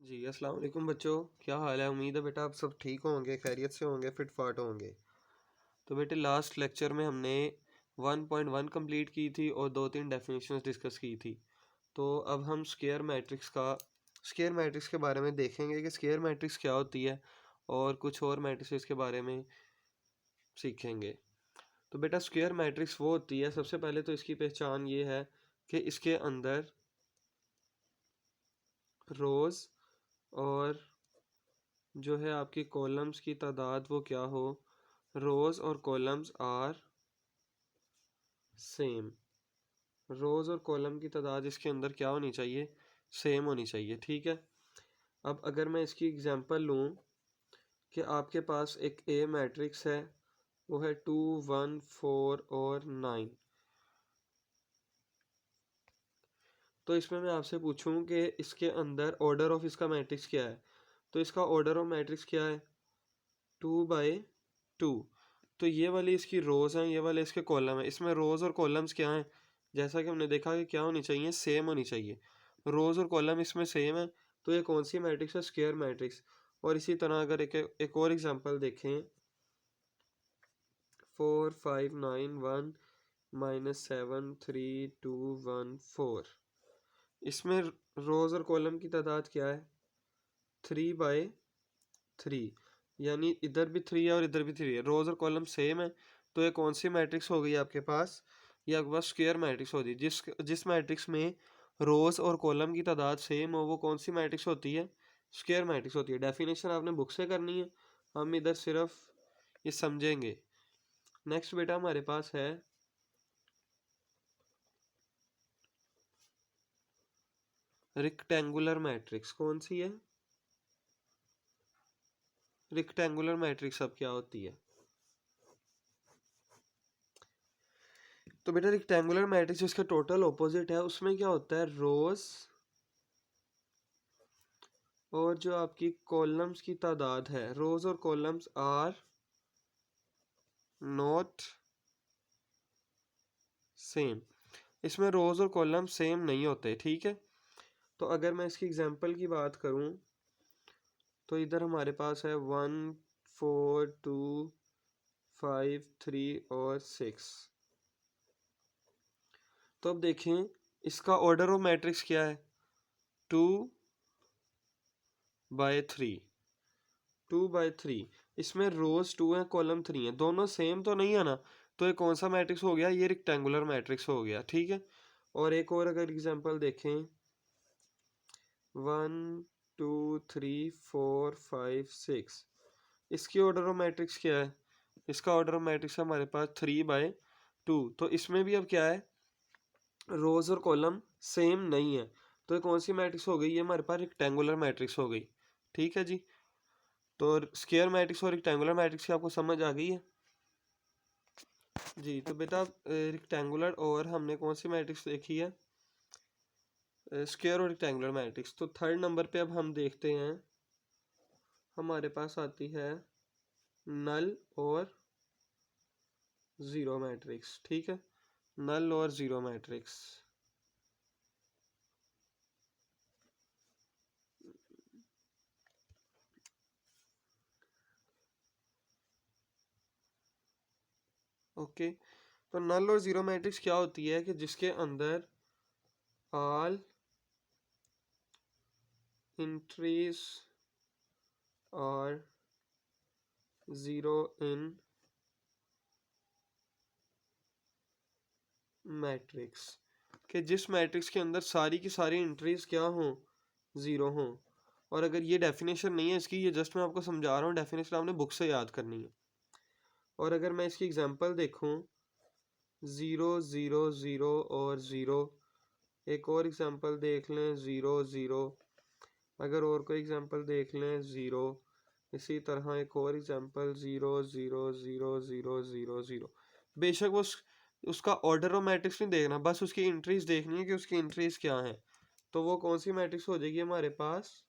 जी अस्सलाम वालेकुम बच्चों, क्या हाल है। उम्मीद है बेटा आप सब ठीक होंगे, खैरियत से होंगे, फिट फाट होंगे। तो बेटे लास्ट लेक्चर में हमने 1.1 कंप्लीट की थी और 2-3 डेफिनेशंस डिस्कस की थी। तो अब हम स्केयर मैट्रिक्स के बारे में देखेंगे कि स्केयर मैट्रिक्स क्या होती है और कुछ और मैट्रिक्स के बारे में सीखेंगे। तो बेटा स्केयर मैट्रिक्स वो होती है, सबसे पहले तो इसकी पहचान ये है कि इसके अंदर रोज़ और जो है आपकी कॉलम्स की तादाद वो क्या हो, रोज़ और कॉलम्स आर सेम। रोज़ और कॉलम की तादाद इसके अंदर क्या होनी चाहिए, सेम होनी चाहिए। ठीक है। अब अगर मैं इसकी एग्जांपल लूँ कि आपके पास एक ए मैट्रिक्स है, वो है 2 1 4 और 9। तो इसमें मैं आपसे पूछूं कि इसके अंदर ऑर्डर ऑफ इसका मैट्रिक्स क्या है, तो इसका ऑर्डर ऑफ मैट्रिक्स क्या है, 2/2। तो ये वाली इसकी रोज़ हैं, ये वाले इसके कॉलम है। इसमें रोज़ और कॉलम्स क्या हैं, जैसा कि हमने देखा कि क्या होनी चाहिए, सेम होनी चाहिए। रोज़ और कॉलम इसमें सेम है, तो ये कौन सी मैट्रिक्स है, स्क्वायर मैट्रिक्स। और इसी तरह अगर एक और एग्जांपल देखें, 4 5 9 1 -7 3 2 1 4। इसमें रोज़ और कॉलम की तादाद क्या है, 3/3। यानी इधर भी 3 है और इधर भी 3 है, रोज़ और कॉलम सेम है। तो ये कौन सी मैट्रिक्स हो गई आपके पास, ये आपके पास स्क्वायर मैट्रिक्स होती है। जिस मैट्रिक्स में रोज़ और कॉलम की तादाद सेम हो वो कौन सी मैट्रिक्स होती है, स्क्वायर मैट्रिक्स होती है। डेफिनेशन आपने बुक से करनी है, हम इधर सिर्फ ये समझेंगे। नेक्स्ट बेटा हमारे पास है रेक्टेंगुलर मैट्रिक्स। कौन सी है, रेक्टेंगुलर मैट्रिक्स अब क्या होती है। तो बेटा रेक्टेंगुलर मैट्रिक्स जिसका टोटल ऑपोजिट है, उसमें क्या होता है, रोज और जो आपकी कॉलम्स की तादाद है, रोज और कॉलम्स आर नॉट सेम। इसमें रोज और कॉलम सेम नहीं होते। ठीक है। तो अगर मैं इसकी एग्जांपल की बात करूं, तो इधर हमारे पास है 1 4 2 5 3 और 6। तो अब देखें इसका ऑर्डर ऑफ मैट्रिक्स क्या है, 2/3। 2/3। इसमें रोज 2 है, कॉलम 3 है, दोनों सेम तो नहीं है ना। तो ये कौन सा मैट्रिक्स हो गया, ये रेक्टेंगुलर मैट्रिक्स हो गया। ठीक है। और एक और अगर एग्जांपल देखें, 1 2 3 4 5 6। इसकी ऑर्डर ऑफ मैट्रिक्स क्या है, इसका ऑर्डर ऑफ मैट्रिक्स है हमारे पास 3/2। तो इसमें भी अब क्या है, रोज और कॉलम सेम नहीं है। तो ये कौन सी मैट्रिक्स हो गई, ये हमारे पास रेक्टेंगुलर मैट्रिक्स हो गई। ठीक है जी। तो स्क्वायर मैट्रिक्स और रेक्टेंगुलर मैट्रिक्स की आपको समझ आ गई है जी। तो बेटा रेक्टेंगुलर और हमने कौन सी मैट्रिक्स देखी है, स्क्वायर और रेक्टेंगुलर मैट्रिक्स। तो थर्ड नंबर पे अब हम देखते हैं, हमारे पास आती है नल और ज़ीरो मैट्रिक्स। ठीक है, नल और ज़ीरो मैट्रिक्स। ओके। तो नल और ज़ीरो मैट्रिक्स क्या होती है कि जिसके अंदर ऑल एंट्रीज और ज़ीरो इन मैट्रिक्स, कि जिस मैट्रिक्स के अंदर सारी की सारी एंट्रीज क्या हों, ज़ीरो हों। और अगर ये डेफिनेशन नहीं है इसकी, ये जस्ट मैं आपको समझा रहा हूँ, डेफिनेशन आपने बुक से याद करनी है। और अगर मैं इसकी एग्जांपल देखूँ, 0 0 0 और 0। एक और एग्जांपल देख लें, 0 0। अगर और कोई एग्जांपल देख लें, 0। इसी तरह एक और एग्जांपल, 0 0 0 0 0 0। बेशक वो उसका ऑर्डर ऑफ मैट्रिक्स नहीं देखना, बस उसकी एंट्रीज देखनी है कि उसकी एंट्रीज क्या हैं। तो वो कौन सी मैट्रिक्स हो जाएगी हमारे पास,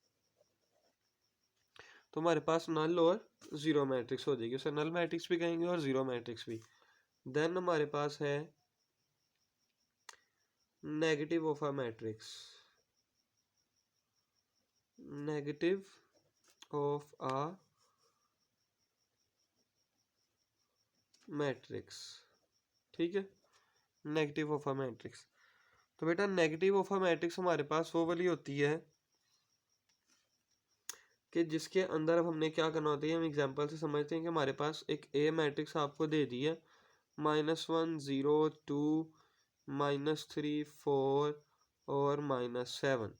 तो हमारे पास नल और ज़ीरो मैट्रिक्स हो जाएगी। उसे नल मैट्रिक्स भी कहेंगे और ज़ीरो मैट्रिक्स भी। देन हमारे पास है negative of a matrix. Negative of a matrix, ठीक है, नेगेटिव ऑफ अ मैट्रिक्स। तो बेटा नेगेटिव ऑफ अ मैट्रिक्स हमारे पास वो वाली होती है कि जिसके अंदर अब हमने क्या करना होता है, हम एग्जांपल से समझते हैं कि हमारे पास एक ए मैट्रिक्स आपको दे दी है, -1 0 2 -3 4 और -7,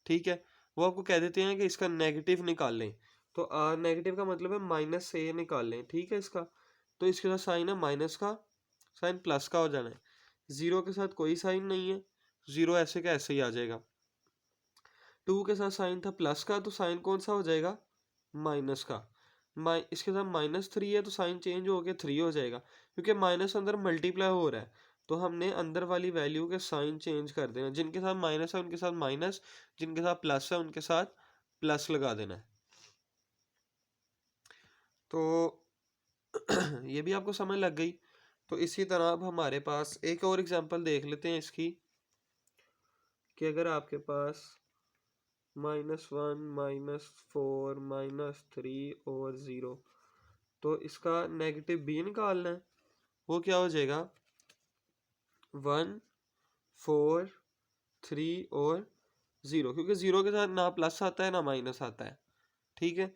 ठीक है। वो आपको कह देते हैं कि इसका नेगेटिव निकाल लें, तो नेगेटिव का मतलब है माइनस ए निकाल लें, ठीक है। इसका तो इसके साथ साइन है माइनस का, साइन प्लस का हो जाना है। जीरो के साथ कोई साइन नहीं है, जीरो ऐसे का ऐसे ही आ जाएगा। 2 के साथ साइन था प्लस का, तो साइन कौन सा हो जाएगा, माइनस का। इसके साथ -3 है तो साइन चेंज हो गया 3 हो जाएगा, क्योंकि माइनस अंदर मल्टीप्लाई हो रहा है, तो हमने अंदर वाली वैल्यू के साइन चेंज कर देना। जिनके साथ माइनस है उनके साथ माइनस, जिनके साथ प्लस है उनके साथ प्लस लगा देना है। तो ये भी आपको समझ लग गई। तो इसी तरह अब हमारे पास एक और एग्जांपल देख लेते हैं इसकी, कि अगर आपके पास -1 -4 -3 और 0, तो इसका नेगेटिव बी निकालना है। वो क्या हो जाएगा, 1 4 3 और 0, क्योंकि 0 के साथ ना प्लस आता है ना माइनस आता है, ठीक है।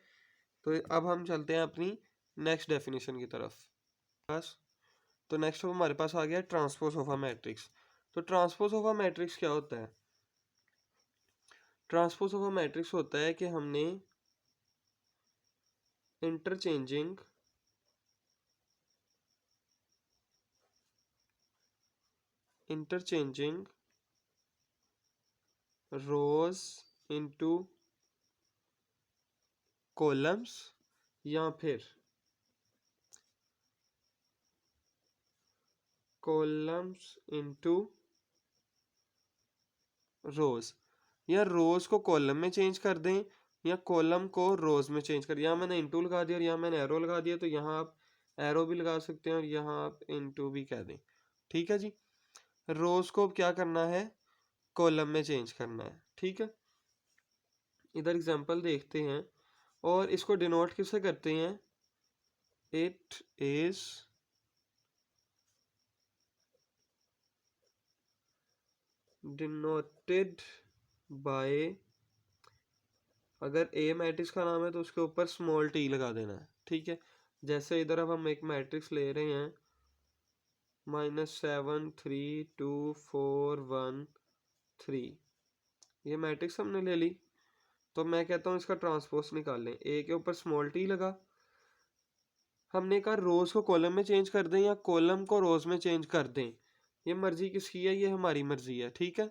तो अब हम चलते हैं अपनी नेक्स्ट डेफिनेशन की तरफ। बस, तो नेक्स्ट हमारे पास आ गया ट्रांसपोज ऑफ अ मैट्रिक्स। तो ट्रांसपोज ऑफ अ मैट्रिक्स क्या होता है, ट्रांसपोज ऑफ अ मैट्रिक्स होता है कि हमने इंटरचेंजिंग रोज इनटू कॉलम्स, या फिर कॉलम्स इनटू रोज, या रोज को कॉलम में चेंज कर दें या कॉलम को रोज में चेंज कर। यहाँ मैंने इनटू लगा दिया और यहाँ मैंने एरो लगा दिया, तो यहाँ आप एरो भी लगा सकते हैं और यहाँ आप इनटू भी कह दें, ठीक है जी। रोज को क्या करना है, कॉलम में चेंज करना है, ठीक है। इधर एग्जांपल देखते हैं, और इसको डिनोट किससे करते हैं, इट इज डिनोटेड बाय, अगर ए मैट्रिक्स का नाम है तो उसके ऊपर स्मॉल टी लगा देना है, ठीक है। जैसे इधर अब हम एक मैट्रिक्स ले रहे हैं, -7 3 2 4 1 3, ये मैट्रिक्स हमने ले ली। तो मैं कहता हूँ इसका ट्रांसपोज निकाल लें, ए के ऊपर स्मॉल टी लगा। हमने कहा रोज को कॉलम में चेंज कर दें या कॉलम को रोज में चेंज कर दें, ये मर्जी किसकी है, ये हमारी मर्जी है, ठीक है।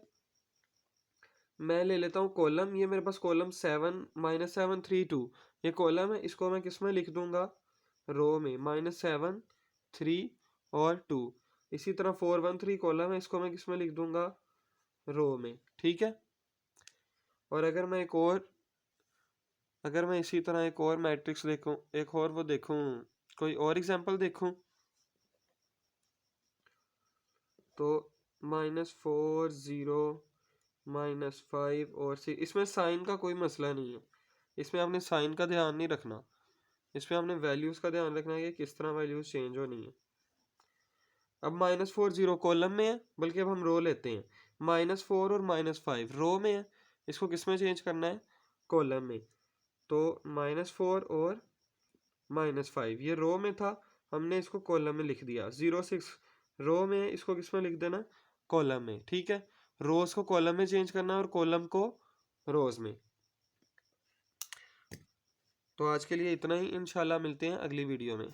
मैं ले लेता हूँ कॉलम, ये मेरे पास कॉलम 7 -7 3 2, ये कॉलम है, इसको मैं किस में लिख दूंगा, रो में, -7 3 और 2। इसी तरह 4 1 3 कॉलम है, इसको मैं किस में लिख दूंगा, रो में, ठीक है। और अगर मैं इसी तरह एक और मैट्रिक्स देखूं, एक और वो देखूं, कोई और एग्जांपल देखूं, तो -4 0 -5 और 6, इसमें साइन का कोई मसला नहीं है, इसमें आपने साइन का ध्यान नहीं रखना, इसमें आपने वैल्यूज का ध्यान रखना है कि किस तरह वैल्यूज चेंज होनी है। अब -4 0 कॉलम में है, बल्कि अब हम रो लेते हैं, -4 और -5 रो में है, इसको किस में चेंज करना है, कॉलम में। तो -4 और -5 ये रो में था, हमने इसको कॉलम में लिख दिया। 0 6 रो में है, इसको किस में लिख देना, कॉलम में, ठीक है। रोज को कॉलम में चेंज करना है और कॉलम को रोज में। तो आज के लिए इतना ही, इंशाल्लाह मिलते हैं अगली वीडियो में।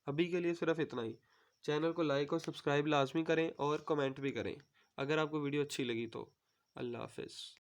अभी के लिए सिर्फ इतना ही। चैनल को लाइक और सब्सक्राइब लाजमी करें और कमेंट भी करें अगर आपको वीडियो अच्छी लगी तो। अल्लाह हाफिज़।